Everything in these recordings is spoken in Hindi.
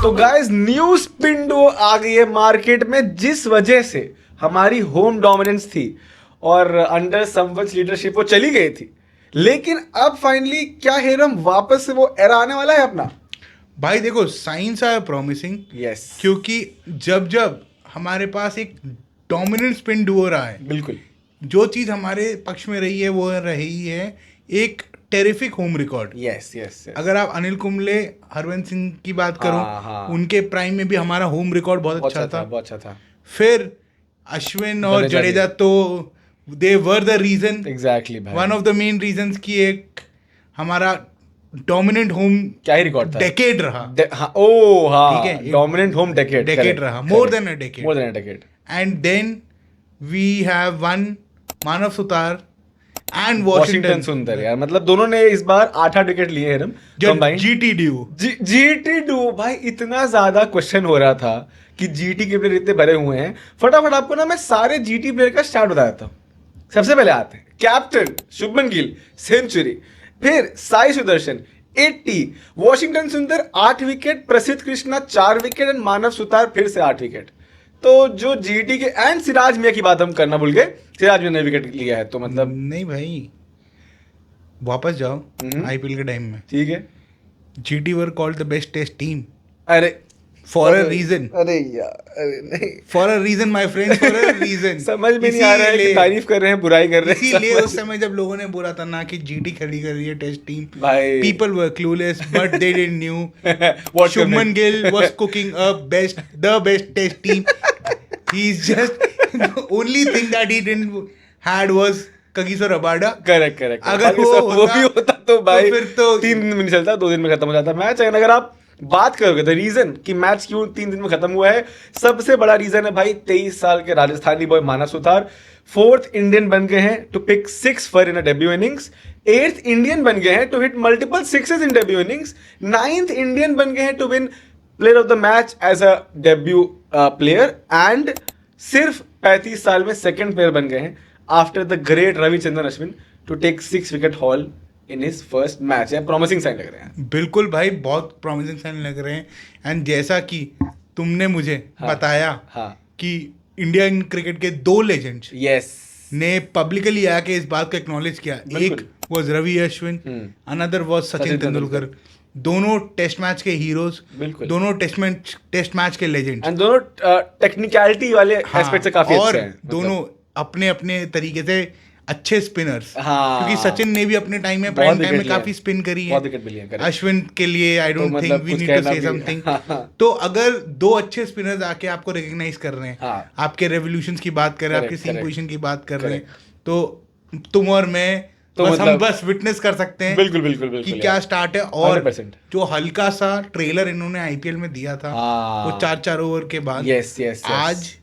तो गाइस न्यू स्पिन डुओ आ गई है मार्केट में, जिस वजह से हमारी होम डोमिनेंस थी और अंडर समवंस लीडरशिप वो चली गई थी, लेकिन अब फाइनली क्या हेरम वापस से वो एरा आने वाला है अपना। भाई देखो, साइंस आर प्रॉमिसिंग। यस, क्योंकि जब जब हमारे पास एक डोमिनेंट स्पिन डुओ रहा है, बिल्कुल जो चीज हमारे पक्ष में रही है वो रही है एक terrific home record. Yes yes. अगर आप अनिल कुंबले, हरवंत सिंह की बात करो, हाँ। उनके प्राइम में भी हमारा होम रिकॉर्ड बहुत अच्छा था। बहुत अच्छा था। फिर अश्विन और जडेजा तो दे वर द रीजन, एग्जैक्टली भाई, one of the main reasons की एक हमारा डोमिनेंट होम क्या ही रिकॉर्ड था, डेकेड रहा। हाँ, ओ हाँ, ठीक है, डोमिनेंट होम डेकेड रहा, more than a decade, more than a decade. And then we have one Manav Suthar and Washington Sundar यार, मतलब दोनों ने इस बार 8-8 विकेट लिए हैं combine. GT due, GT do भाई, इतना ज्यादा क्वेश्चन हो रहा था कि जीटी के प्लेयर इतने भरे हुए हैं। फटाफट आपको ना मैं सारे जीटी प्लेयर का स्टार्ट बता देता हूँ। सबसे पहले आते हैं कैप्टन शुभमन गिल, सेंचुरी। फिर साई सुदर्शन 80, वॉशिंगटन सुंदर 8 विकेट, प्रसिद्ध कृष्णा 4 विकेट एंड मानव सुतार फिर से 8 विकेट। तो जो जीटी के एंड सिराज मिया की बात हम करना भूल गए, सिराज मिया ने विकेट लिया है, तो मतलब नहीं भाई, वापस जाओ आईपीएल के टाइम में। ठीक है, GT were called the best test team अरे फॉर अ रीजन। अरे यार, अरे नहीं, for a reason my friend, for a reason. समझ में नहीं आ रहा है कि तारीफ कर रहे हैं बुराई कर रहे हैं। इसीलिए उस समय जब लोगों ने बोला था ना कि जीटी खड़ी कर रही है टेस्ट टीम, भाई people were clueless but they didn't knew Shubman Gill was cooking the best test team. He is just only thing that he didn't had was Kagiso Rabada. Correct. अगर वो भी होता तो भाई फिर तो 3 दिन में नहीं चलता, 2 दिन में खत्म हो जाता मैच। अगर आप बात करोगे द रीजन कि मैच क्यों 3 दिन में खत्म हुआ है, सबसे बड़ा रीजन है भाई 23 साल के Rajasthani boy Manav Suthar 4th Indian बन गए हैं to pick 6 for in a debut innings. 8th Indian बन गए हैं to hit multiple sixes in debut innings. 9th Indian बन गए हैं to win player of the match as a debut player. And सिर्फ 35 साल में सेकंड प्लेयर बन गए हैं after the great Ravichandran Ashwin to take 6 wicket haul in his first match. है प्रॉमिसिंग साइन लग रहे हैं। बिल्कुल भाई, बहुत प्रॉमिसिंग साइन लग रहे हैं। एंड जैसा कि तुमने मुझे बताया कि इंडियन क्रिकेट के 2 लेजेंड्स ने पब्लिकली आके इस बात को एक्नॉलेज किया। एक was Ravi Ashwin, another was Sachin Tendulkar. दोनों टेस्ट मैच के हीरोज, दोनों टेस्ट मैच के लेजेंड्स, एंड दोनों टेक्निकलिटी वाले एस्पेक्ट से काफी अच्छे हैं। दोनों अपने अपने तरीके से अच्छे स्पिनर्स। क्योंकि सचिन ने भी अपने टाइम में प्राइम टाइम में काफी स्पिन करी है। अश्विन के लिए I don't think we need to say something. तो अगर 2 अच्छे स्पिनर्स आके आपको रिकॉग्नाइज कर रहे हैं, आपके रेवोल्यूशंस की बात कर रहे हैं, आपके सीम पोजीशन की बात कर रहे हैं, तो तुम और मैं तो बस हम बस विटनेस कर सकते हैं बिल्कुल कि क्या स्टार्ट है। और जो हल्का सा ट्रेलर इन्होंने आईपीएल में दिया था वो 4 ओवर के बाद, आज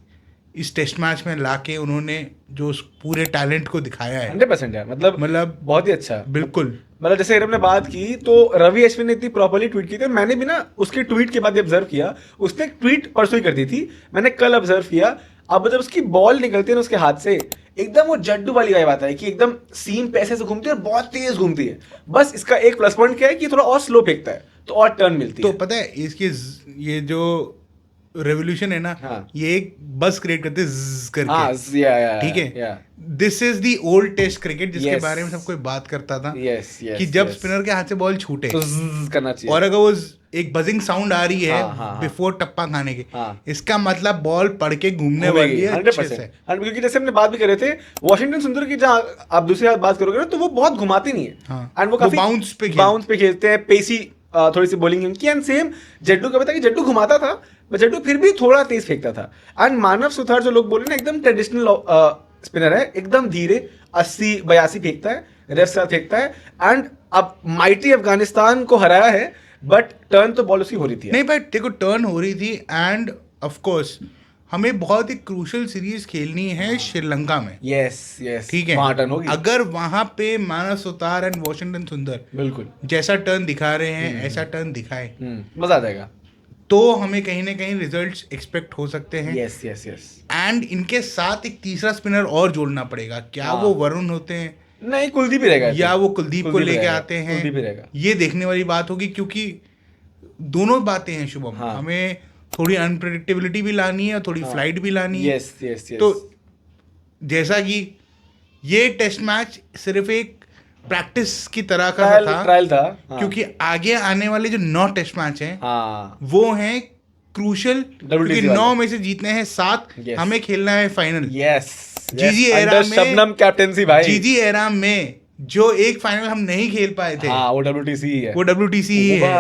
इस टेस्ट मैच में लाके उन्होंने जो पूरे टैलेंट को दिखाया है 100% यार, मतलब बहुत ही अच्छा। बिल्कुल, मतलब जैसे हमने बात की तो रवि अश्विन ने इतनी प्रॉपर्ली ट्वीट की थी, मैंने भी ना उसके ट्वीट के बाद ऑब्जर्व किया। उसने एक ट्वीट परसों ही कर दी थी, मैंने कल ऑब्जर्व किया। अब जब उसकी बॉल निकलती है ना उसके हाथ से, एकदम वो जड्डू वाली वाइब आता है कि एकदम सीम पे ऐसे से घूमती है और बहुत तेज घूमती है। बस इसका एक प्लस पॉइंट क्या है कि थोड़ा और स्लो फेंकता है तो और टर्न मिलती है। तो पता है इसकी ये जो रेवोल्यूशन है ना, ये एक बस क्रिएट करते करके, ठीक है। This is the old test cricket जिसके बारे में सब कोई बात करता था कि जब स्पिनर के हाथ से बॉल छूटे तो करना चाहिए, और अगर वो एक बजिंग साउंड आ रही है बिफोर टप्पा खाने के, इसका मतलब बॉल पड़ के घूमने वाली है 100%। क्योंकि जैसे हमने बात भी करे थे वॉशिंगटन सुंदर की, जहाँ आप दूसरी बात करोगे ना तो वो बहुत घुमाते नहीं है एंड वो काफी बाउंस पे खेलते हैं, पेसी थोड़ी सी बॉलिंग उनकी। एंड सेम जड्डू का पता कि जड्डू घुमाता था, जड्डू फिर भी थोड़ा तेज फेंकता था। एंड मानव सुतार जो लोग बोले ना एकदम ट्रेडिशनल स्पिनर है, एकदम धीरे 80-82 फेंकता है, रेफ साथ फेंकता है। एंड अब माइटी अफगानिस्तान को हराया है, बट टर्न तो बॉल उसकी हो रही थी। नहीं भाई देखो, टर्न हो रही थी। एंड ऑफ कोर्स हमें बहुत ही क्रूशल सीरीज खेलनी है श्रीलंका में। यस ठीक है, वहां टर्न होगी। अगर वहां पे मानव सुतार एंड वॉशिंगटन सुंदर बिल्कुल जैसा टर्न दिखा रहे हैं ऐसा टर्न दिखाए, मजा आ जाएगा। तो हमें कहीं ना कहीं रिजल्ट्स एक्सपेक्ट हो सकते हैं। यस एंड इनके साथ एक तीसरा स्पिनर और जोड़ना पड़ेगा। क्या वो वरुण होते हैं? नहीं, कुलदीप ही रहेगा, या वो कुलदीप को लेके आते हैं, कुलदीप ही रहेगा। ये देखने वाली बात होगी। क्योंकि दोनों बातें हैं शुभम। हाँ। हमें थोड़ी अनप्रेडिक्टेबिलिटी भी लानी है और थोड़ी फ्लाइट भी लानी है। Yes yes yes. तो जैसा कि ये टेस्ट मैच सिर्फ एक प्रैक्टिस की तरह का ट्रायल था। हाँ। क्योंकि आगे आने वाले जो 9 टेस्ट मैच हैं हाँ। वो हैं क्रूशल, क्योंकि 9 में से जीतने हैं 7। Yes. हमें खेलना है फाइनल। यस। जीजी एरा में, शबनम कैप्टेंसी भाई। जीजी एरा में जो एक फाइनल हम नहीं खेल पाए थे, हाँ, वो WTC ही है। वो WTC ही है।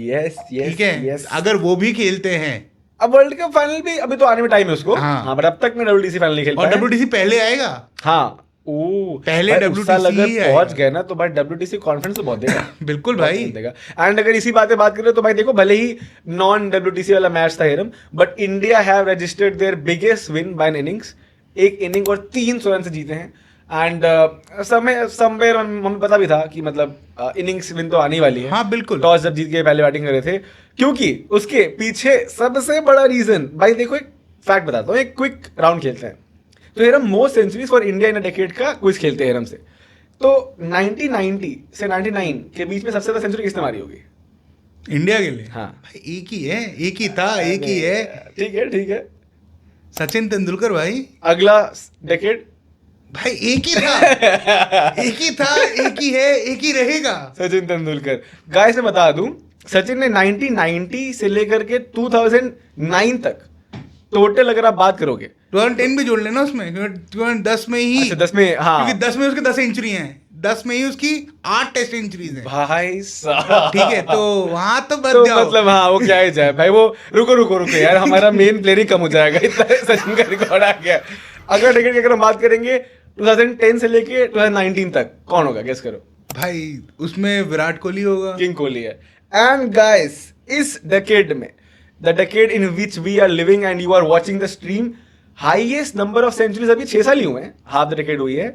Yes yes. ठीक है, यस। अगर वो भी खेलते हैं, अब वर्ल्ड कप फाइनल भी अभी तो आने में टाइम है उसको। हाँ। हाँ, बट अब तक में WTC फाइनल नहीं खेल और पाया। WTC पहले आएगा। हाँ। पहले भाई, उस साल WTC अगर ही पहुंच आएगा। गए ना तो भाई WTC कॉन्फ्रेंस तो बहुत देगा। बिल्कुल बहुत भाई। देगा। एंड अगर इसी बात करें तो भाई देखो, भले ही नॉन WTC वाला मैच था हेरम, but India have registered their biggest win by an innings. एक इनिंग और 300 रन से जीते हैं। एंड समवेयर हमें पता भी था कि मतलब इनिंग्स विन तो आने वाली है। हाँ बिल्कुल। टॉस जब जीत के पहले बैटिंग कर रहे थे, क्योंकि उसके पीछे सबसे बड़ा रीजन भाई देखो, एक फैक्ट बताता हूँ, एक क्विक राउंड खेलते हैं। तो हेरम most centuries for India in a decade का क्विज खेलते हैं हेरम से। तो 1990 से 99 के बीच में सबसे ज्यादा सेंचुरी किसने मारी होगी इंडिया के लिए? हाँ भाई एक ही है, एक ही था, एक ही है। ठीक है ठीक है। सचिन तेंदुलकर भाई। अगला डेकेड भाई एक ही था, एक ही था, एक ही है, एक ही रहेगा। सचिन तेंदुलकर। गाइस मैं बता दूं, सचिन ने 1990 से लेकर के 2009 तक टोटल अगर आप बात करोगे, 2010 भी जोड़ लेना उसमें, क्योंकि 2010 में ही। अच्छा 10 में, हाँ, क्योंकि 10 में उसके 10 सेंचुरी हैं, 10 में ही उसकी 8 टेस्ट सेंचुरीज हैं भाई साहब। ठीक है, तो वहां तो बच तो जाओ। मतलब हाँ, वो क्या ही जाए भाई, वो रुको रुको रुको यार, हमारा मेन प्लेयर ही कम हो जाएगा, इतना सचिन का रिकॉर्ड आ गया। अगला डेकेड की अगर हम बात करेंगे 2010 से लेके 2019 तक, कौन होगा गेस करो? भाई उसमें विराट कोहली होगा। किंग कोहली है। एंड गाइस, इस डेकेड में, the decade in which we are living and you are watching the stream, highest number of centuries अभी 6 साल ही हुए हैं, हाफ द डेकेड हुई है,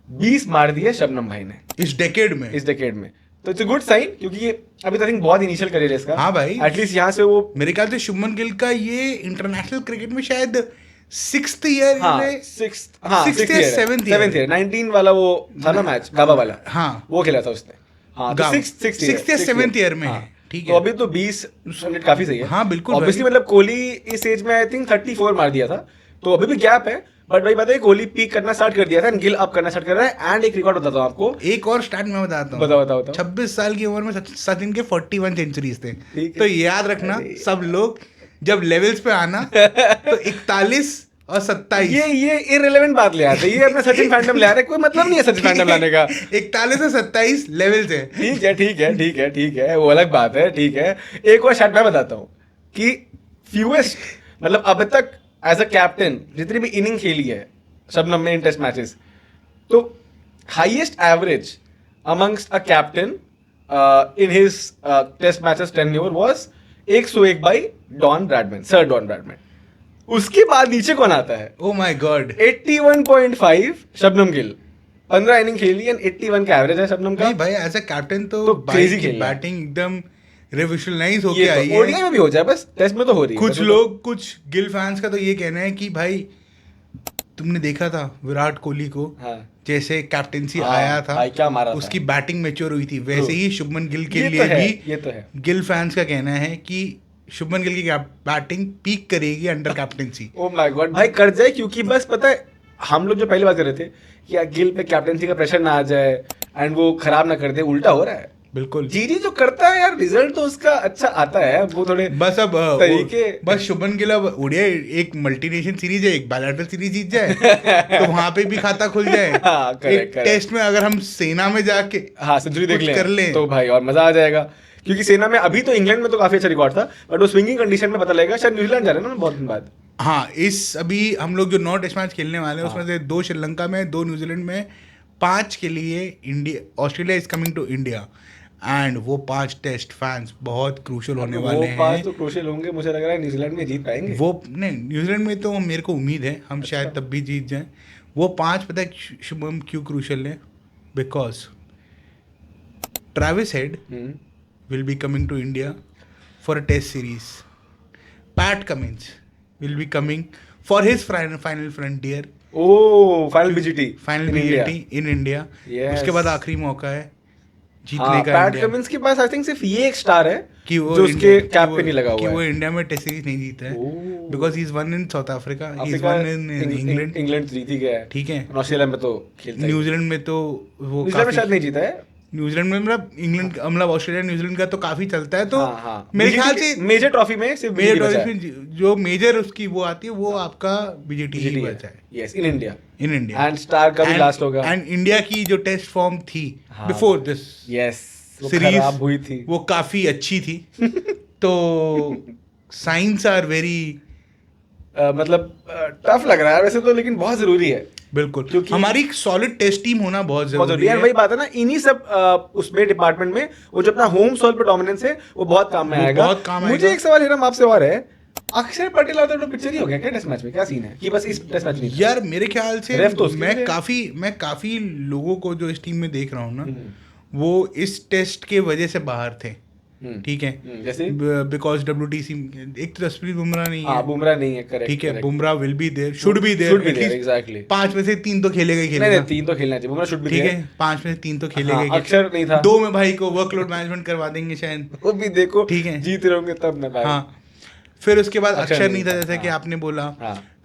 20 मार दी है शबनम भाई ने इस डेकेड में। इस डेकेड में। तो इट्स अ गुड साइन, क्योंकि ये अभी तो आई थिंक बहुत इनिशियल करियर है इसका। हाँ भाई, एटलीस्ट यहाँ से वो, मेरे ख्याल से शुभमन गिल का ये इंटरनेशनल क्रिकेट में शायद 6th ईयर, हाँ, 6th या 7th ईयर, 19 वाला वो था ना मैच, गाबा वाला, हाँ वो खेला था उसने। हाँ, तो 6th या 7th ईयर में है। ठीक तो है, अभी तो 20 मिनट काफी सही है। हाँ बिल्कुल। ऑब्वियसली मतलब कोहली इस एज में आई थिंक 34 मार दिया था, तो अभी भी गैप है, बट भाई बताइए, कोहली पीक करना स्टार्ट कर दिया था, गिल अप करना स्टार्ट कर रहा है। एंड एक रिकॉर्ड बताता हूँ आपको, एक और स्टार्ट मैं बताता हूँ। बताओ 26 साल की उम्र में सचिन के 41 सेंचुरीज थे। ठीक है। तो याद रखना सब लोग, जब लेवल्स पे आना तो 41 और 27, ये इररिलेवेंट बात ले आते, ये अपना सचिन फैंडम ले आ रहे, कोई मतलब नहीं है सचिन फैंडम लाने का। 41 से 27 लेवल्स है। ठीक है ठीक है ठीक है ठीक है, वो अलग बात है, ठीक है। एक और शॉट मैं बताता हूँ कि फ्यूएस्ट, मतलब अब तक एज अ कैप्टन जितनी भी इनिंग खेली है शबनम ने इन टेस्ट मैचेस, तो highest average amongst a captain in his test matches tenure was 101 by Don Bradman, sir Don Bradman. उसके बाद नीचे कौन आता है? Oh my god, 81.5 Shabnam Gill, 15 inning खेली एंड 81 का एवरेज है शबनम का। नहीं भाई, एज अ कैप्टन तो क्रेजी खेल बैटिंग एकदम रिवोल्यूशनाइज होके ये आई तो है। ओडीआई में भी हो जाए, बस टेस्ट में तो हो रही है। कुछ लोग, कुछ गिल फैंस का तो ये कहना है कि भाई तुमने देखा था विराट कोहली को, हाँ, जैसे कैप्टेंसी हाँ, आया था, भाई क्या मारा उसकी था। बैटिंग मैच्योर हुई थी, वैसे ही शुभमन गिल के ये लिए तो है, भी ये तो है। गिल फैंस का कहना है कि शुभमन गिल की बैटिंग पीक करेगी under captaincy. O my God भाई, कर जाए, क्योंकि बस पता है, हम लोग जो पहले बात कर रहे थे कि यार गिल पे कैप्टेंसी का प्रेशर ना आ जाए एंड वो खराब ना कर दे, उल्टा हो रहा है। बिल्कुल, जीजी जो करता है यार, रिजल्ट तो उसका अच्छा आता है, वो थोड़े बस अब तरीके, बस शुभमन गिल अब ओडीआई एक मल्टीनेशनल सीरीज है, एक बायलैटरल सीरीज जीत जाए तो वहां पे भी खाता खुल जाए। हाँ, एक टेस्ट में अगर हम सेना में जाके हाँ सेंचुरी देख कुछ कर लें तो भाई और मजा आ जाएगा। क्योंकि सेना में अभी तो इंग्लैंड में तो काफी अच्छा रिकॉर्ड था, बट वो स्विंगिंग कंडीशन में पता लगेगा, शायद न्यूजीलैंड जा रहे हैं ना बहुत दिन बाद। हाँ, इस अभी हम लोग जो 9 टेस्ट मैच खेलने वाले हैं उसमें से 2 श्रीलंका में, 2 न्यूजीलैंड में, 5 के लिए India, Australia is coming to India. And वो 5 टेस्ट फैंस बहुत क्रूशल होने वाले हैं। 5 तो क्रूशल होंगे, मुझे लग रहा है न्यूजीलैंड में जीत पाएंगे। वो नहीं, न्यूजीलैंड में तो मेरे को उम्मीद है हम शायद तब भी जीत जाएं। वो 5 पता है शुभम क्यों क्रूशल है? Because Travis head will be coming to India for a test series. Pat Cummins will be coming for his final frontier. Oh, final BGT. Final in BGT India. in India. Yes. उसके बाद आखिरी मौका है जीतने का। पैट कमिंस के पास आई थिंक सिर्फ ये एक स्टार है कि वो जो उसके कैप पे नहीं लगा हुआ है, कि वो इंडिया में टेस्ट सीरीज नहीं जीता है, because he is won in South Africa, he is won in England. England जीत ही गया है, ठीक है। ऑस्ट्रेलिया में तो खेलता है, न्यूजीलैंड में तो वो न्यूजीलैंड में शायद नहीं जीता है, न्यूजीलैंड में मतलब इंग्लैंड मतलब ऑस्ट्रेलिया न्यूजीलैंड का तो काफी चलता है। तो मेरे ख्याल से मेजर ट्रॉफी में सिर्फ मेजर ट्रॉफी में जो मेजर उसकी वो आती है वो आपका बीजेटी ही बचा है। Yes, in India and star का भी लास्ट होगा। एंड इंडिया की जो टेस्ट फॉर्म थी बिफोर दिस सीरीज हुई थी, वो काफी अच्छी थी। तो साइंस आर वेरी मतलब टफ लग रहा है वैसे तो, लेकिन बहुत जरूरी है। बिल्कुल, क्योंकि हमारी एक सॉलिड टेस्ट टीम होना बहुत जरूरी है। वही बात है ना, इन्हीं सब उसमें डिपार्टमेंट में वो जो अपना होम सॉइल पर डोमिनेंस है वो बहुत काम में आएगा। मुझे एक सवाल हिरम आपसे और है, अक्षर पटेल आता तो पिक्चर ही हो गया क्या टेस्ट मैच में? क्या सीन है कि बस इस टेस्ट मैच में? यार मेरे ख्याल से मैं काफी लोगों को जो इस टीम में देख रहा हूँ ना, वो इस टेस्ट के वजह से बाहर थे, ठीक है। जैसे बिकॉज WTC एक तो जसप्रीत बुमराह नहीं है, बुमराह नहीं है, करेक्ट, ठीक है। Bumrah will be there, should be there, exactly. 5 में से 3 तो खेलेगा ही खेलेगा। नहीं 3 तो खेलना चाहिए, बुमराह शुड बी ठीक है, 5 में से 3 तो खेलेगा ही। अक्षर नहीं था, 2 में भाई को वर्कलोड मैनेजमेंट करवा देंगे शायद, वो भी देखो, ठीक है, जीत रहोगे तब ना भाई। हाँ, फिर उसके बाद अक्षर नहीं था, जैसा कि आपने बोला।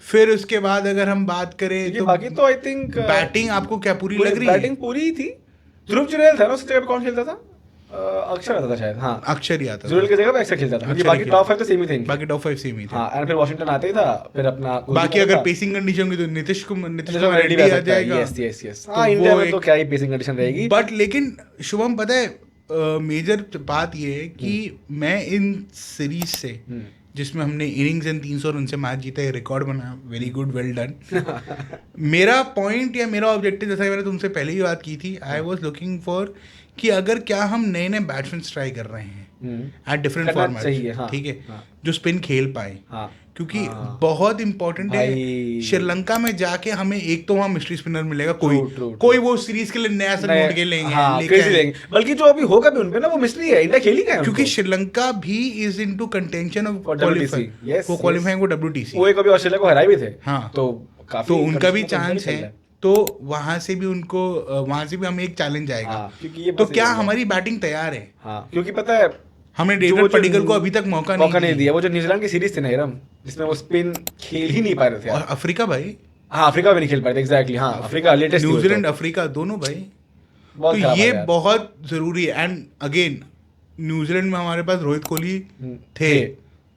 फिर उसके बाद अगर हम बात करें तो बाकी तो आई थिंक बैटिंग आपको क्या पूरी लग रही है? बैटिंग पूरी थी। ध्रुव जुरैल था ना उस जगह पे, कौन खेलता था? अक्षर आता था शायद, हाँ अक्षर ही आता था, जुरैल की जगह पे अक्षर खेलता था, क्योंकि बाकी टॉप 5 तो सेम ही थे, बाकी टॉप 5 सेम ही थे। हाँ, एंड फिर वॉशिंगटन आते ही था, फिर अपना बाकी अगर पेसिंग कंडीशन की तो नीतीश कुमार रेड्डी आ जाएगा। यस, हाँ, इंडिया में तो क्या ही पेसिंग कंडीशन रहेगी। बट लेकिन शुभम पता है मेजर बात ये है कि मैं इन सीरीज से जिसमें हमने इनिंग्स एंड 300 रन से मैच जीता है, रिकॉर्ड बना, वेरी गुड, वेल डन। मेरा पॉइंट या मेरा ऑब्जेक्टिव, जैसा मैंने तुमसे पहले ही बात की थी, आई वाज लुकिंग फॉर कि अगर क्या हम नए नए बैट्समैन ट्राई कर रहे हैं एट डिफरेंट फॉर्मेट, ठीक है, जो स्पिन खेल पाए, क्योंकि बहुत इंपॉर्टेंट है। श्रीलंका में जाके हमें एक तो वहाँ मिस्ट्री स्पिनर मिलेगा, कोई वो सीरीज के लिए नया सा ढूंढ के लेंगे, बल्कि जो अभी होगा भी उनपे ना वो मिस्ट्री है, इंडिया खेली क्या, क्योंकि श्रीलंका भी is into contention of qualifying को WTC। वो कभी ऑस्ट्रेलिया को हराए भी थे, हाँ, तो काफी उनका भी चांस है। तो वहां से भी उनको, वहां से भी हमें एक चैलेंज आएगा। तो क्या हमारी बैटिंग तैयार है? क्योंकि पता है हमने डेविड पडिक्कल को अभी तक मौका नहीं दिया। वो जो न्यूजीलैंड की सीरीज थी ना हिरम, जिसमें वो स्पिन खेल ही नहीं पा रहे थे, और अफ्रीका भाई, हाँ, अफ्रीका में नहीं खेल पाए थे, एग्जैक्टली, हाँ, अफ्रीका लेटेस्ट, न्यूजीलैंड अफ्रीका दोनों भाई, तो ये बहुत जरूरी है। एंड अगेन न्यूजीलैंड में हमारे पास रोहित कोहली थे,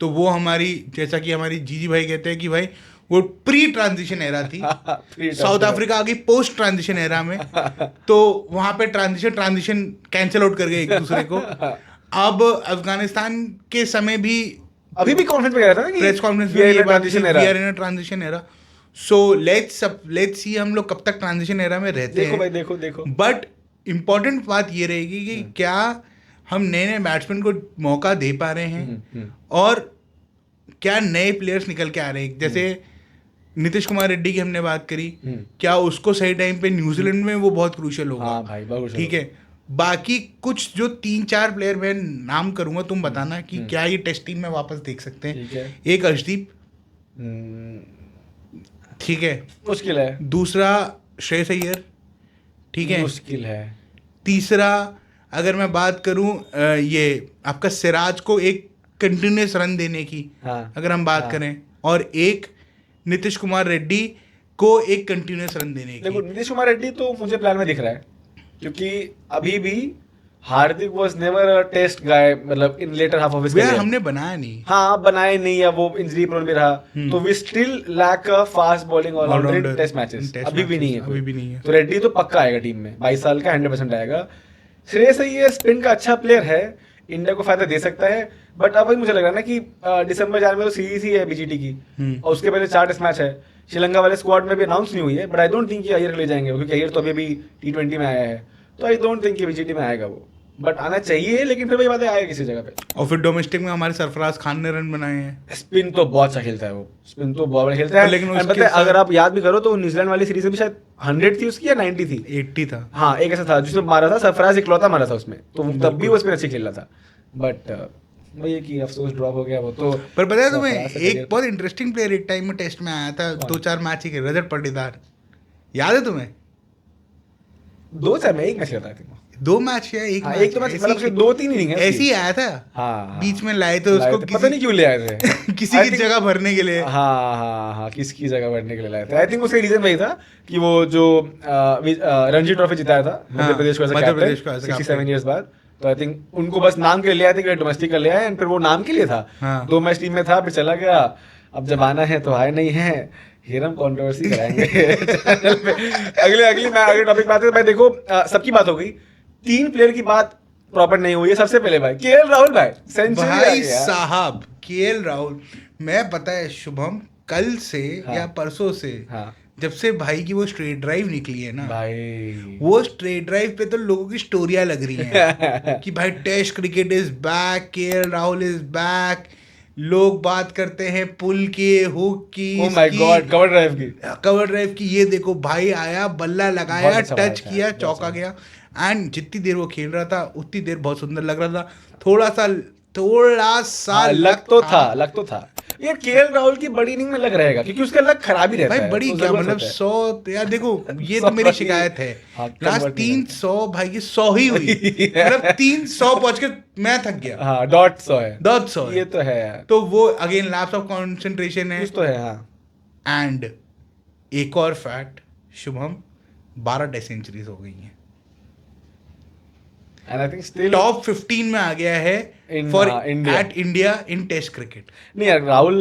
तो वो हमारी, जैसा कि हमारी जीजी भाई कहते हैं कि भाई वो प्री ट्रांजिशन एरा थी। साउथ अफ्रीका आ गई पोस्ट ट्रांजिशन एरा में, तो वहां पे ट्रांजिशन कैंसिल आउट कर गए एक दूसरे को। अब अफगानिस्तान के समय भी अभी भी कॉन्फ्रेंस में कह रहा था ना, प्रेस कॉन्फ्रेंस में ये बात, we are in a transition era. So let's see हम लोग कब तक ट्रांजिशन एरा में रहते हैं। भाई देखो। बट इम्पोर्टेंट बात ये रहेगी कि क्या हम नए नए बैट्समैन को मौका दे पा रहे हैं, और क्या नए प्लेयर्स निकल के आ रहे हैं। जैसे नीतीश कुमार रेड्डी की हमने बात करी, क्या उसको सही टाइम पे न्यूजीलैंड में वो बहुत क्रूशियल होगा, हाँ भाई, बहुत ठीक है। बाकी कुछ जो 3-4 प्लेयर मैं नाम करूंगा, तुम बताना कि क्या ये टेस्ट टीम में वापस देख सकते हैं। एक अर्शदीप, ठीक है, मुश्किल है। दूसरा श्रेयस अय्यर, ठीक है, मुश्किल है। तीसरा अगर मैं बात करूं ये आपका सिराज को एक कंटिन्यूस रन देने की, अगर हम बात करें, और एक नीतीश कुमार रेड्डी को एक कंटिन्यूस रन देने की। देखो नीतीश कुमार रेड्डी तो मुझे प्लान में दिख रहा है, क्योंकि अभी भी Hardik was never a test guy, मतलब in later half of his career हमने बनाया नहीं, हाँ, बनाया नहीं, या वो इंजरी प्रोन भी रहा, तो we still lack a fast bowling allrounder in test matches, अभी भी नहीं है। तो रेड्डी तो पक्का आएगा टीम में, 22 साल का 100% आएगा। श्रेयस अय्यर स्पिन का अच्छा प्लेयर है, इंडिया को फायदा दे सकता है, बट अब मुझे लग रहा है ना कि दिसंबर जाने में तो सीरीज ही है बीजीटी की, और उसके पहले 4 टेस्ट मैच है। श्रीलंका वाले स्क्वाड में भी अनाउंस नहीं हुई है, बट आई डोंट थिंक कि अय्यर ले जाएंगे, क्योंकि अय्यर तो अभी भी T20 में आया है, तो आई डोंट थिंक कि बीजीटी में आएगा वो, बट आना चाहिए, लेकिन फिर वही बात है, आएगा किसी जगह पे। और फिर डोमेस्टिक में हमारे सरफराज खान ने रन बनाए हैं। स्पिन तो बहुत अच्छा खेलता है वो, स्पिन तो बहुत बढ़िया खेलता है, लेकिन अगर आप याद भी करो तो न्यूजीलैंड वाली सीरीज में भी शायद 100 थी उसकी, या 90 थी, 80 था, हाँ, एक ऐसा था जिसमें मारा था सरफराज, इकलौता मारा था उसमें, तो तब भी वो स्पिन अच्छी खेल रहा था। बट वही कि अफसोस ड्रॉप हो गया वो तो। पर पता है तुम्हें, एक बहुत इंटरेस्टिंग प्लेयर एक टाइम में टेस्ट में आया था, 2-4 मैच ही, रजत पाटीदार, याद है तुम्हें? 2-4 में एक मैच खेलता है, 2 मैच या एक मैच, एक तो मैच मतलब 2-3 इनिंग है ऐसे ही आया था। हाँ, बीच में लाए थे उसको, पता नहीं क्यों ले आए थे किसी की जगह भरने के लिए। हाँ, किसकी जगह भरने के लिए लाए थे। आई थिंक उसका रीजन वही था कि वो जो रणजी ट्रॉफी जिताया था मध्य प्रदेश को 67 ईयर्स बाद, तो आई थिंक उनको बस नाम के लिए आए थे कि डोमेस्टिक कर लिया है, एंड फिर वो नाम के लिए था। 2 मैच टीम में था, फिर चला गया। अब जब आना है तो आए नहीं है, हिरम कंट्रोवर्सी कराएंगे चैनल पे। अगले टॉपिक पे आते हैं भाई। देखो सबकी बात हो गई, 3 प्लेयर की बात प्रॉपर नहीं हुई है। सबसे पहले भाई केएल राहुल भाई सेंचुरी भाई साहब, केएल राहुल, मैं पता है शुभम कल से या परसों से, जब से भाई की वो स्ट्रेट ड्राइव निकली है ना भाई, वो स्ट्रेट ड्राइव पे तो लोगों की स्टोरियां लग रही हैं कि भाई test cricket is back, KL Rahul is back. लोग बात करते हैं पुल की, हुक की, oh my god, cover drive की। ये देखो भाई आया, बल्ला लगाया, टच किया, चौका गया। एंड जितनी देर वो खेल रहा था उतनी देर बहुत सुंदर लग रहा था। थोड़ा सा लग तो था ये केएल राहुल की बड़ी इनिंग में लग रहेगा, क्योंकि उसका लग खराब ही रहता है भाई। बड़ी क्या मतलब 100 यार, देखो ये तो मेरी शिकायत है। लास्ट 300 भाई की 100 ही हुई मतलब 300 पहुंच के मैं थक गया। हाँ, डॉट 100 है ये तो है यार। तो वो अगेन लैप्स ऑफ कंसंट्रेशन है, कुछ तो है। हाँ, एंड एक और फैक्ट शुभम, 12 टेस्ट सेंचुरीज हो गई हैं, and I think still top 15 में आ गया है for at India in test cricket. नहीं यार, राहुल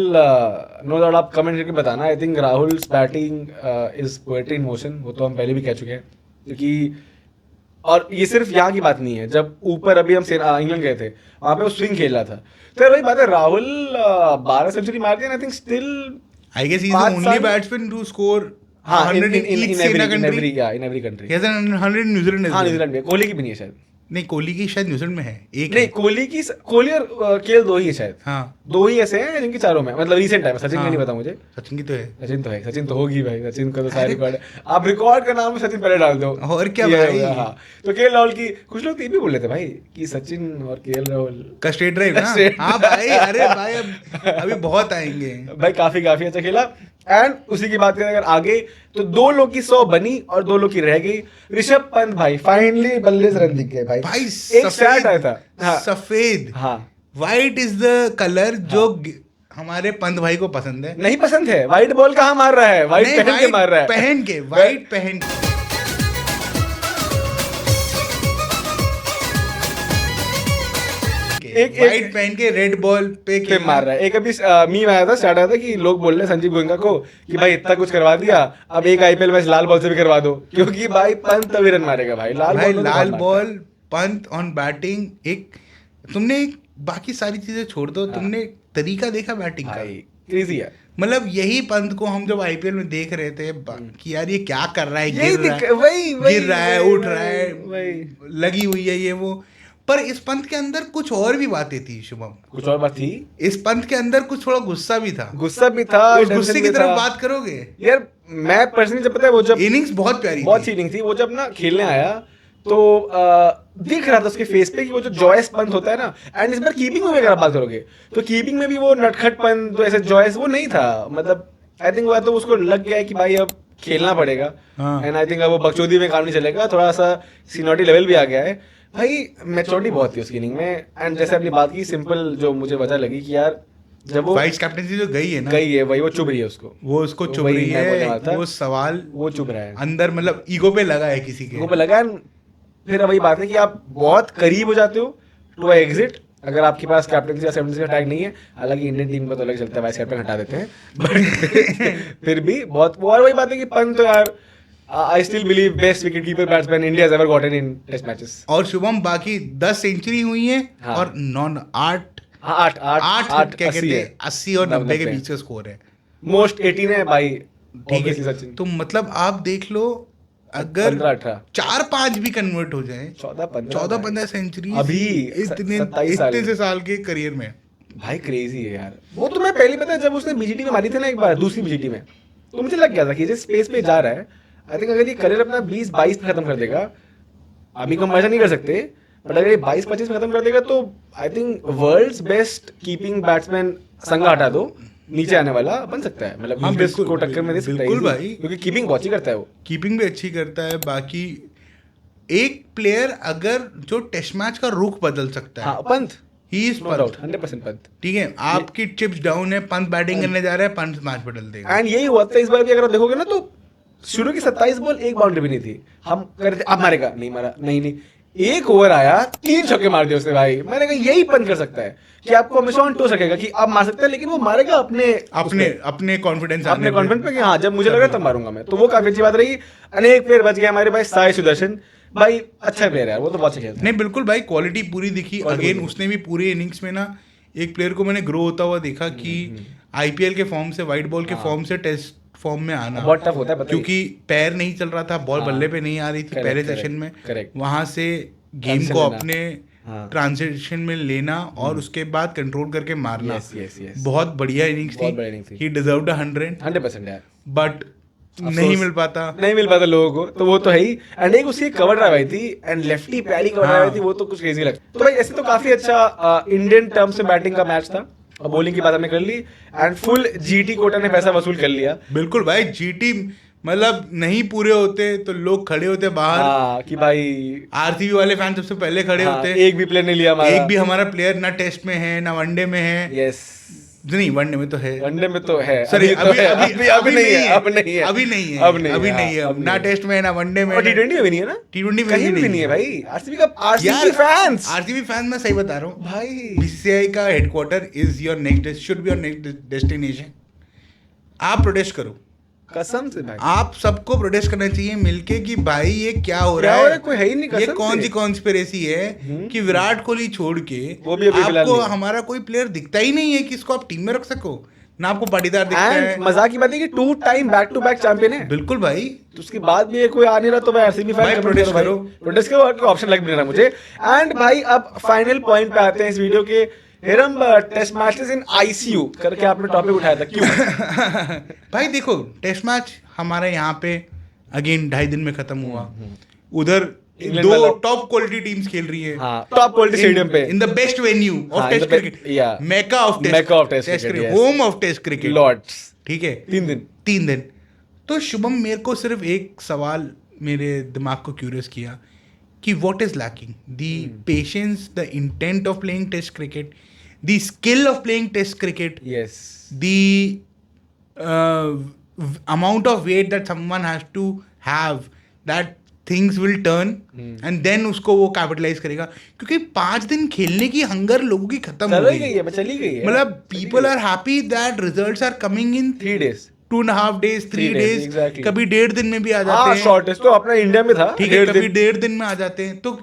नो डाउट आप कमेंट करके बताना। I think Rahul's batting is poetry in motion, वो तो हम पहले भी कह चुके हैं। क्योंकि और ये सिर्फ यहाँ की बात नहीं है, जब ऊपर अभी हम इंग्लैंड गए थे वहां पे वो स्विंग खेल रहा था, तो वही बात है। राहुल 12 सेंचुरी मार दिया, I think still I guess he is the only batsman to score 100 in every country. He has 100 in New Zealand. हाँ, न्यूजीलैंड में कोहली की भी नहीं है शायद। नहीं, कोहली की शायद न्यूजीलैंड में है एक। नहीं, कोहली और केएल 2 ही है शायद। हाँ, 2 ही ऐसे हैं जिनकी 4 में, मतलब रिसेंट टाइम में। सचिन का नहीं पता मुझे। सचिन की तो है, सचिन तो होगी भाई। सचिन का तो सारे रिकॉर्ड है। आप रिकॉर्ड का नाम सचिन पहले डाल दो और क्या भाई। हाँ, तो केएल राहुल की कुछ लोग ये भी बोल रहे थे भाई कि सचिन और केएल राहुल का स्ट्रेट ड्राइव ना। हाँ भाई, अरे भाई अभी बहुत आएंगे भाई। काफी अच्छा खेला। एंड उसी की बात करें अगर आगे, तो 2 लोग की 100 बनी और 2 लोग की रह गई। ऋषभ पंत भाई फाइनली बल्ले से रन दिख गए भाई। एक शॉट आया था। हाँ, सफेद। हाँ, व्हाइट इज द कलर जो हमारे पंत भाई को पसंद है। नहीं पसंद है, व्हाइट बॉल कहाँ मार रहा है, व्हाइट पहन के मार रहा है, पहन के व्हाइट पहन के। एक व्हाइट पहन के रेड बॉल पे मार रहा है। एक अभी मीम आया था, स्टार्ट आया था कि लोग बोल रहे हैं संजीव गोयनका को कि भाई इतना कुछ करवा दिया, अब एक आईपीएल मैच लाल बॉल से भी करवा दो, क्योंकि भाई पंत तभी रन मारेगा भाई। लाल बॉल पंत ऑन बैटिंग। एक तुमने बाकी सारी चीजें छोड़ दो, तुमने तरीका देखा बैटिंग का, क्रेजी है। मतलब यही पंत को हम जब आईपीएल में देख रहे थे कि यार ये क्या कर रहा है, गिर रहा है, उठ रहा है, लगी हुई है ये वो। पर इस पंत के अंदर कुछ और भी बातें थी शुभम। कुछ और बात थी इस पंत के अंदर, कुछ थोड़ा गुस्सा भी था। उस गुस्से की तरफ बात करोगे यार। मैं पर्सनली जब पता है वो जब इनिंग्स बहुत प्यारी, बहुत अच्छी इनिंग थी, वो जब ना खेलने आया तो दिख रहा था उसके फेस पे कि वो जो जॉयस पंत होता है ना। एंड इस बार कीपिंग में अगर आप बात करोगे तो कीपिंग में भी वो नटखट पंत, तो ऐसे जॉयस वो नहीं था। मतलब आई थिंक वो तो उसको लग गया है कि भाई अब खेलना पड़ेगा। एंड आई थिंक अब वो बकचोदी में काम नहीं चलेगा, थोड़ा सा सीनियरिटी लेवल भी आ गया है भाई। मैच्योरिटी बहुत थी उसकी इनिंग में। एंड जैसे आपने बात की, सिंपल जो मुझे वजह लगी कि यार जब वो वाइस कैप्टनसी जो गई है ना, गई है भाई, वो चुभ रही है उसको, वो उसको चुभ रही है, वो सवाल वो चुभ रहा है अंदर, मतलब ईगो पे लगा है किसी के, ईगो पे लगा। फिर वही बात है कि आप बहुत करीब हो जाते हो टू एग्जिट अगर आपके पास कैप्टनसी या सेवेंटी का टैग नहीं है। हालांकि इंडियन टीम का तो अलग चलता है, वाइस कैप्टन हटा देते हैं, बट फिर भी बहुत। और वही बात है कि पंत तो यार I still believe best wicketkeeper batsman India has ever gotten in test matches. और शुभम बाकी 10 सेंचुरी हुई है। हाँ। और 8 क्या कहते हैं 80 और 90 के बीच का स्कोर है। मोस्ट 18 है भाई, ठीक है। तो मतलब आप देख लो, अगर 4-5 भी कन्वर्ट हो जाए, 14-15 सेंचुरी अभी इतने साल के करियर में भाई, क्रेजी है यार। वो तो मैं पहले पता है जब उसने बीजीटी में मारी थी ना एक बार, दूसरी बीजीटी में, तो मुझे लग गया था कि जिस स्पेस पे जा रहा है, आई थिंक अगर ये करियर अपना 20-22 पे खत्म कर देगा, अभी हम ऐसा नहीं कर सकते, बट अगर ये 22-25 में खत्म कर देगा तो I think world's best keeping batsman Sanga हटा दो, नीचे आने वाला बन सकता है। मतलब हाँ, को टक्कर में दे सकता है बिल्कुल भाई, क्योंकि कीपिंग बहुत अच्छी करता है, वो कीपिंग भी अच्छी करता है। बाकी एक प्लेयर अगर जो टेस्ट मैच का रुख बदल सकता है, हाँ, Pant, he is no doubt, 100% Pant. ठीक है, आपकी चिप्स डाउन है, पंत बैटिंग करने जा रहा है, पंत मैच बदल देगा। एंड यही हुआ था इस बार भी, अगर आप देखोगे ना तो शुरू की 27 बॉल एक बाउंड्री भी नहीं थी, हम कर रहे थे अब मारेगा, नहीं मारा, नहीं, एक ओवर आया 3 छक्के मार दिए उसने भाई। मैंने कहा यही पंत कर सकता है कि आपको हमेशा ऑन टो सकेगा कि अब मार सकता है, लेकिन वो मारेगा अपने कॉन्फिडेंस पे कि हाँ जब मुझे लगा तब मारूंगा मैं। तो वो काफी अच्छी बात रही। अनेक प्लेयर बच गए हमारे भाई। साई सुदर्शन भाई अच्छा प्लेयर है, वो तो बहुत अच्छा खेलता है। नहीं बिल्कुल भाई, क्वालिटी पूरी दिखी अगेन। उसने भी पूरे इनिंग्स में ना एक प्लेयर को मैंने ग्रो होता हुआ देखा कि आईपीएल के फॉर्म से, व्हाइट बॉल के फॉर्म से टेस्ट फॉर्म में आना बहुत टफ होता है, क्योंकि पैर नहीं चल रहा था, बॉल बल्ले पे नहीं आ रही थी पहले सेशन में। वहां से गेम को अपने ट्रांजिशन में लेना और उसके बाद कंट्रोल करके मारना, बहुत बढ़िया इनिंग्स थी। ही डिजर्व्ड 100% यार, बट नहीं मिल पाता लोगों को, तो वो तो है ही। एंड एक उसकी कवर ड्राइव आई थी, एंड लेफ्टी प्यारी कवर ड्राइव आई थी, वो तो कुछ क्रेजी लगता। तो भाई ऐसे तो काफी अच्छा इंडियन टर्म से बैटिंग का मैच था, और बॉलिंग की बात हमने कर ली, एंड फुल जीटी कोटा ने पैसा वसूल कर लिया। बिल्कुल भाई, जीटी मतलब नहीं पूरे होते तो लोग खड़े होते बाहर कि भाई आरसीबी वाले फैन सबसे पहले खड़े होते। एक भी प्लेयर नहीं लिया हमारा, एक भी हमारा प्लेयर ना टेस्ट में है ना वनडे में है। यस, नहीं वनडे में तो है, सॉरी अभी नहीं है, ना टेस्ट में है ना वनडे में, टी20 में भी नहीं है ना, टी20 में कहीं भी नहीं है भाई। आरसीबी फैंस मैं सही बता रहा हूँ भाई, बीसीसीआई का headquarter is your next, should be your next destination. आप प्रोटेस्ट करो, कसम से भाई, आप सबको प्रोटेस्ट करना चाहिए मिलके कि भाई ये क्या हो रहा है, कोई है ही नहीं, ये कौन सी कॉन्स्पिरेसी है कि विराट कोहली छोड़ के वो भी आपको हमारा कोई प्लेयर दिखता ही नहीं है कि इसको आप टीम में रख सको ना, आपको पाटीदार दिखता है। मजाक की बात है कि 2 time back to back champion है। बिल्कुल भाई, तो उसके बाद भी कोई आ नहीं रहा, तो भाई आरसीबी फैन प्रोटेस्ट करो, ऑप्शन लग नहीं रहा मुझे। एंड भाई अब फाइनल पॉइंट पे आते हैं इस वीडियो के। हिरम, टेस्ट मैचेस इन आईसीयू करके आपने टॉपिक उठाया था, क्यों? भाई देखो, टेस्ट मैच हमारे यहाँ पे अगेन 2.5 दिन में खत्म हुआ। उधर 2 टॉप क्वालिटी टीम्स खेल रही है, टॉप क्वालिटी स्टेडियम पे, in the best venue of test cricket, Mecca of test cricket, home of test cricket, Lord's. ठीक है, 3 दिन। तो शुभम, मेरे को सिर्फ एक सवाल मेरे दिमाग को क्यूरियस किया कि what is lacking, the patience, the intent of playing test cricket, the skill of playing test cricket, yes, the amount of weight that someone has to have that things will turn and then उसको वो कैपिटलाइज करेगा, क्योंकि 5 दिन खेलने की हंगर लोगों की खत्म हो गई है, चली गई है। मतलब people are happy that results are coming in 3 days, 2.5 days, 3 days, exactly. कभी 1.5 दिन में भी आ जाते हैं। शॉर्टेस्ट तो अपना इंडिया में था, ठीक है, कभी 1.5 दिन में आ जाते हैं। तो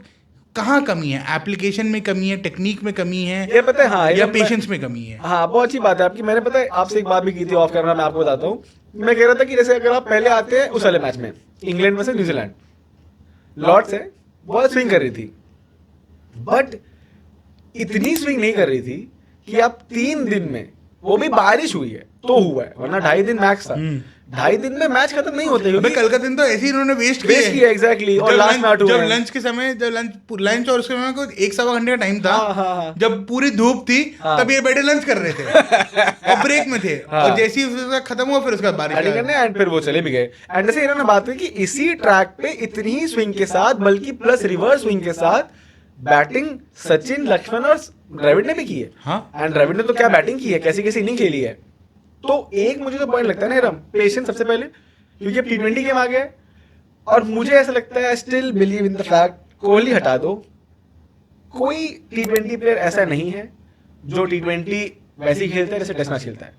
कहाँ कमी है? एप्लीकेशन में कमी है, टेक्निक में कमी है, ये पता है, हाँ, या पेशेंस में कमी है? हाँ, बहुत अच्छी बात है आपकी। मैंने पता है आपसे एक बात भी की थी ऑफ कैमरा, मैं आपको बताता हूँ। मैं कह रहा था कि जैसे अगर आप पहले आते हैं उस वाले मैच में, इंग्लैंड वर्सेस न्यूजीलैंड, लॉर्ड्स है बहुत स्विंग कर रही थी, बट इतनी स्विंग नहीं कर रही थी कि आप 3 दिन में, वो भी बारिश हुई है तो हुआ है, वरना 2.5 दिन मैच था। 2.5 दिन में मैच खत्म नहीं होते, क्योंकि कल का दिन तो ऐसे ही इन्होंने वेस्ट किया। एग्जैक्टली। और लास्ट में जब लंच के समय, जब लंच और उसके समय को 1-1.25 घंटे का टाइम था, जब पूरी धूप थी, तब ये बैठे लंच कर रहे थे और ब्रेक में थे, और जैसे ही खत्म हुआ फिर उसके बाद बारिश करने, एंड फिर वो चले भी गए। एंड जैसे इन्होंने बात की कि इसी ट्रैक पे इतनी ही स्विंग के साथ, बल्कि प्लस रिवर्स स्विंग के साथ बैटिंग सचिन, लक्ष्मण और द्रविड़ ने भी की है। एंड द्रविड़ ने तो क्या बैटिंग की है, कैसी कैसी इनिंग खेली है। तो एक मुझे तो पॉइंट लगता है ना, पेशेंस सबसे पहले, क्योंकि अब T20 गेम आ गया है, और मुझे ऐसा लगता है, I still believe in the fact, Kohli हटा दो, कोई T20 प्लेयर ऐसा नहीं है जो T20 वैसे ही खेलता है जैसे टेस्ट मैच खेलता है।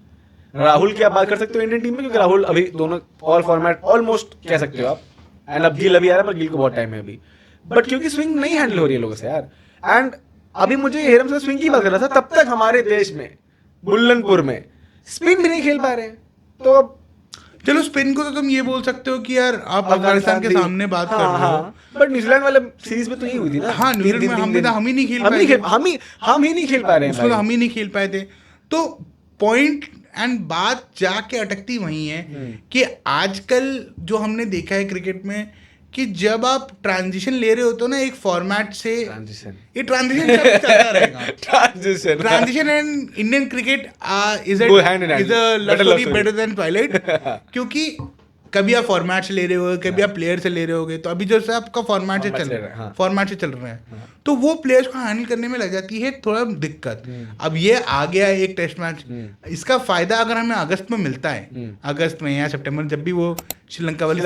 राहुल की आप बात कर सकते हो इंडियन टीम में, क्योंकि राहुल अभी दोनों ऑल फॉर्मेट ऑलमोस्ट कह सकते हो आप, एंड अब गिल अभी आ रहा है, पर गिल को बहुत टाइम है अभी, बट क्योंकि स्विंग नहीं हैंडल हो रही है लोगों से यार। एंड अभी मुझे हेरम से स्विंग की बात कर रहा था, तब तक हमारे देश में बुल्लनपुर में स्पिन भी नहीं खेल पा रहे हैं। तो अब चलो, स्पिन को तो तुम ये बोल सकते हो कि यार आप अफगानिस्तान के सामने बात कर रहे हो, बट न्यूजीलैंड वाले सीरीज में तो यही हुई थी ना। हाँ, न्यूजीलैंड में हम ही नहीं खेल पाए, हम ही नहीं खेल पा रहे हैं, हम ही नहीं खेल पाए थे। तो पॉइंट एंड बात जाके अटकती वही है कि आजकल जो हमने देखा है क्रिकेट में, कि जब आप ट्रांजिशन ले रहे होते हो ना एक फॉर्मेट से, ये ट्रांजिशन चलता रहेगा। Transition and Indian cricket is a love story better than Twilight, क्योंकि कभी आप फॉर्मेट से ले रहे हो, कभी आप प्लेयर से ले रहे होगे, तो अभी जैसे आपका फॉर्मेट से चल रहे हैं, तो वो प्लेयर्स को हैंडल करने में लग जाती है थोड़ा दिक्कत। अब ये आ गया है एक टेस्ट मैच, इसका फायदा अगर हमें अगस्त में मिलता है, अगस्त में या सितंबर, जब भी वो श्रीलंका वाली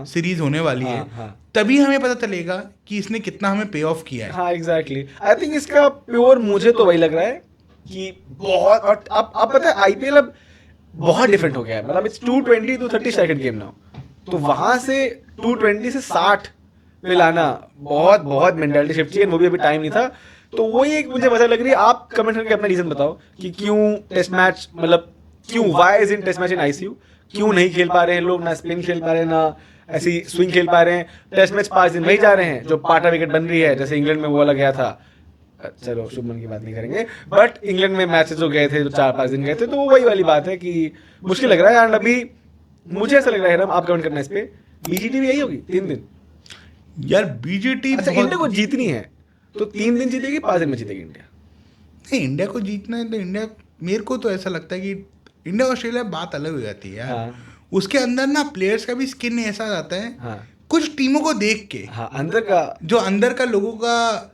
सीरीज होने वाली है, तभी हमें पता चलेगा कि इसने कितना हमें पे ऑफ किया है। हाँ एग्जैक्टली, आई थिंक इसका प्योर मुझे तो वही लग रहा है कि बहुत, और अब पता है आईपीएल अब बहुत डिफरेंट हो गया है, मतलब it's 220 to 30 second game now, तो वहां से 220 से 60 पे लाना बहुत बहुत मेंटालिटी शिफ्ट चाहिए, वो भी अभी टाइम नहीं था, तो वही एक मुझे वजह लग रही है। आप कमेंट करके अपना रीजन बताओ कि क्यों टेस्ट मैच, मतलब क्यों, why is in test match in ICU, क्यों नहीं खेल पा रहे हैं लोग, ना स्पिन खेल पा रहे हैं, ना ऐसी स्विंग खेल पा रहे हैं। टेस्ट मैच 5 दिन वही जा रहे हैं जो पाटा विकेट बन रही है, जैसे इंग्लैंड में वो वाला गया था, चलो शुभमन की बात नहीं करेंगे, बट इंग्लैंड में मैचेस जो गए थे, जो 4-5 दिन गए थे, तो वो वही वाली बात है कि मुश्किल लग रहा है। एंड अभी मुझे ऐसा लग रहा है, आप कमेंट करना इस पे, बीजीटी भी यही होगी 3 दिन यार। बीजीटी अच्छा, इंडिया को जीतनी है तो 3 दिन जीतेगी, 5 दिन में जीतेगी इंडिया? नहीं, इंडिया को जीतना है तो इंडिया, मेरे को तो ऐसा लगता है कि इंडिया ऑस्ट्रेलिया बात अलग हो जाती है यार। उसके अंदर ना प्लेयर्स का भी स्किन ऐसा आता है, कुछ टीमों को देख के, अंदर का लोगों का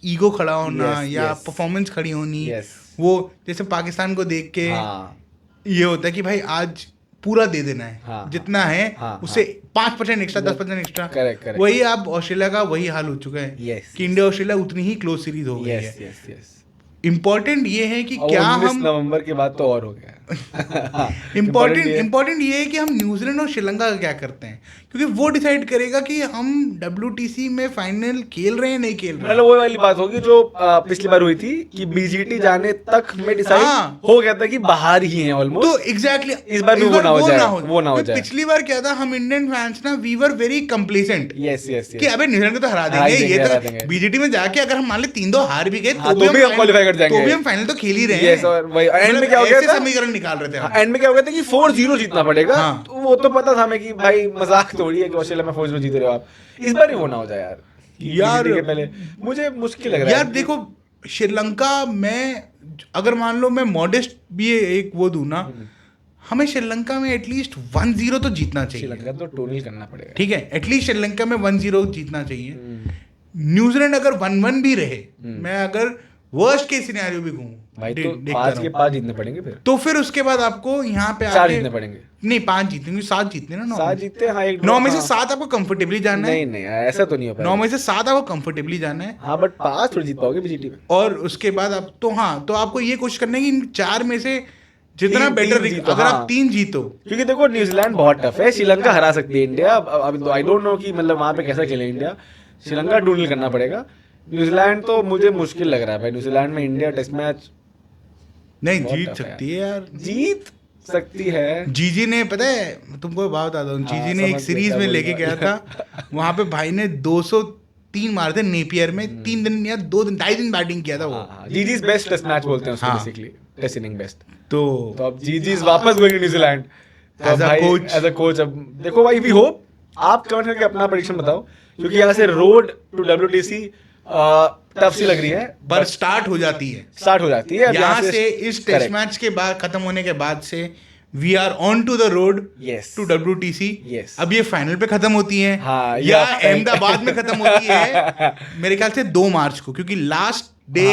ईगो खड़ा होना, या परफॉर्मेंस खड़ी होनी, वो जैसे पाकिस्तान को देख के ये होता है कि भाई आज पूरा दे देना है, जितना है उससे 5% एक्स्ट्रा, 10% एक्स्ट्रा। वही आप ऑस्ट्रेलिया का वही हाल हो चुका है कि इंडिया ऑस्ट्रेलिया उतनी ही क्लोज सीरीज हो गई है। इम्पोर्टेंट ये है कि क्या हम नवंबर के बाद तो और हो गया। इम्पोर्टेंट ये है कि हम न्यूजीलैंड और श्रीलंका का क्या करते हैं, क्योंकि वो डिसाइड करेगा कि हम WTC में फाइनल खेल रहे हैं नहीं खेल रहे हैं। मतलब वो वाली बात होगी जो पिछली बार हुई थी कि बीजीटी जाने तक में डिसाइड हो गया था कि बाहर ही हैं ऑलमोस्ट, तो एग्जैक्टली इस बार वो ना हो जाए। पिछली बार क्या था, हम इंडियन फैंस ना वी वर वेरी कंप्लेसेंट कि अबे न्यूजीलैंड को तो हरा देंगे, ये तो बीजीटी में जाके अगर हम मान ले 3-2 हार भी गए तो भी हम क्वालीफाई कर जाएंगे, तो भी हम फाइनल तो खेल ही रहे हैं। एंड में क्या हो गया था, समीकरण निकाल रहे थे, एंड में क्या हो गया था कि 4-0 जीतना पड़ेगा। तो वो तो पता था हमें कि भाई मजाक थोड़ी है कि ऑस्ट्रेलिया में 4-0 जीत रहे हो आप, इस बार ही वो ना हो जाए यार के पहले, मुझे मुश्किल लग रहा है यार। देखो श्रीलंका में अगर मान लो मैं मॉडेस्ट भी एक वो दूं ना, हमें श्रीलंका में एटलीस्ट 1-0 तो जीतना चाहिए। श्रीलंका तो टोटल करना पड़ेगा, ठीक है, एटलीस्ट श्रीलंका में 1-0 जीतना चाहिए। न्यूजीलैंड अगर 1-1 भी रहे, मैं अगर वर्स्ट के सिनेरियो भी कहूँ भाई, तो 5 के 5 जीतने पड़ेंगे फिर, तो फिर उसके बाद आपको यहाँ पे 4 जीतने पड़ेंगे। नहीं 5 जीतेंगे, 7 जीतने ना, 7 जीतते हैं। 9 में से 7 आपको कंफर्टेबली जाना है। नहीं ऐसा तो नहीं हो पाएगा। 9 में से 7 आपको कंफर्टेबली जाना है, हाँ, बट 5 थोड़ी जीत पाओगे बीजीटी में। और उसके बाद आप तो तो आपको ये कोशिश करना है कि इन 4 में से जितना बेटर अगर आप 3 जीतो, क्योंकि देखो न्यूजीलैंड बहुत टफ है, श्रीलंका हरा सकती है इंडिया। अब आई डोंट नो कि मतलब वहां पे कैसा खेले इंडिया, श्रीलंका डूडल करना पड़ेगा। न्यूजीलैंड तो मुझे मुश्किल लग रहा है भाई, न्यूजीलैंड में इंडिया टेस्ट मैच नहीं जीत सकती है यार, जीत सकती है। जीजी ने, पता है तुमको बात बता दूं, जीजी ने एक सीरीज में लेके गया था, वहां पे भाई ने 203 मारे थे नेपियर में, 3 दिन या 2 दिन 2.5 दिन बैटिंग किया था वो। जीजी's बेस्ट टेस्ट मैच बोलते हैं उसको बेसिकली, टेस्ट इनिंग बेस्ट। तो अब जीजी's वापस going to New Zealand as a coach. अब देखो भाई, वी होप। आप कमेंट करके अपना प्रेडिक्शन बताओ, क्योंकि यहाँ से रोड टू WTC टफ सी लग रही है, पर स्टार्ट हो जाती है यहाँ से। इस टेस्ट मैच के बाद खत्म होने के बाद से we are on to the road to WTC। अब ये फाइनल पे खत्म होती है या अहमदाबाद में खत्म होती है, मेरे ख्याल से 2 मार्च को, क्योंकि last day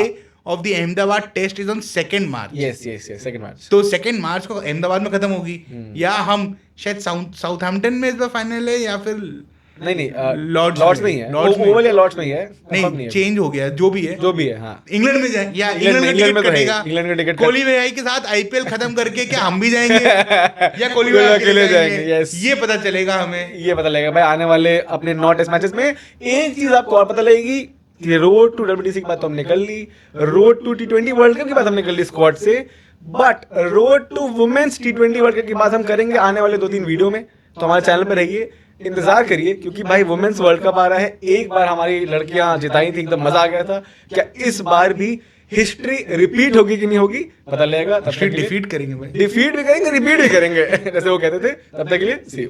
of the Ahmedabad test is on 2 March. Second March. तो 2 मार्च को अहमदाबाद में खत्म होगी, या हम शायद साउथहैम्पटन में इस बार फाइनल है, या फिर नहीं लॉर्ड्स में ही है, ओवल या लॉर्ड्स में ही है, नहीं चेंज हो गया, जो भी है। हाँ, इंग्लैंड में जाए या इंग्लैंड में कटेगा, कोहली भाई के साथ IPL खत्म करके क्या हम भी जाएंगे या कोहली भाई अकेले जाएंगे, ये पता चलेगा हमें। ये पता लगेगा भाई आने वाले अपने 9 टेस्ट मैचेस में। एक चीज आपको और पता लगेगी कि रोड टू WTC की बात तो हमने कर ली, road to T20 world cup की बात हमने कर ली स्क्वाड से, but road to women's T20 world cup की बात हम करेंगे आने वाले 2-3 वीडियो में। तो हमारे चैनल पे रहिए, इंतजार करिए, क्योंकि भाई वुमेन्स वर्ल्ड कप आ रहा है। एक बार हमारी लड़कियां जिताई थी, एकदम मजा आ गया था। क्या इस बार भी हिस्ट्री रिपीट होगी कि नहीं होगी, पता लगेगा। तब तक डिफीट करेंगे भाई, डिफीट भी करेंगे, रिपीट भी करेंगे जैसे वो कहते थे। तब तक के लिए सी यू।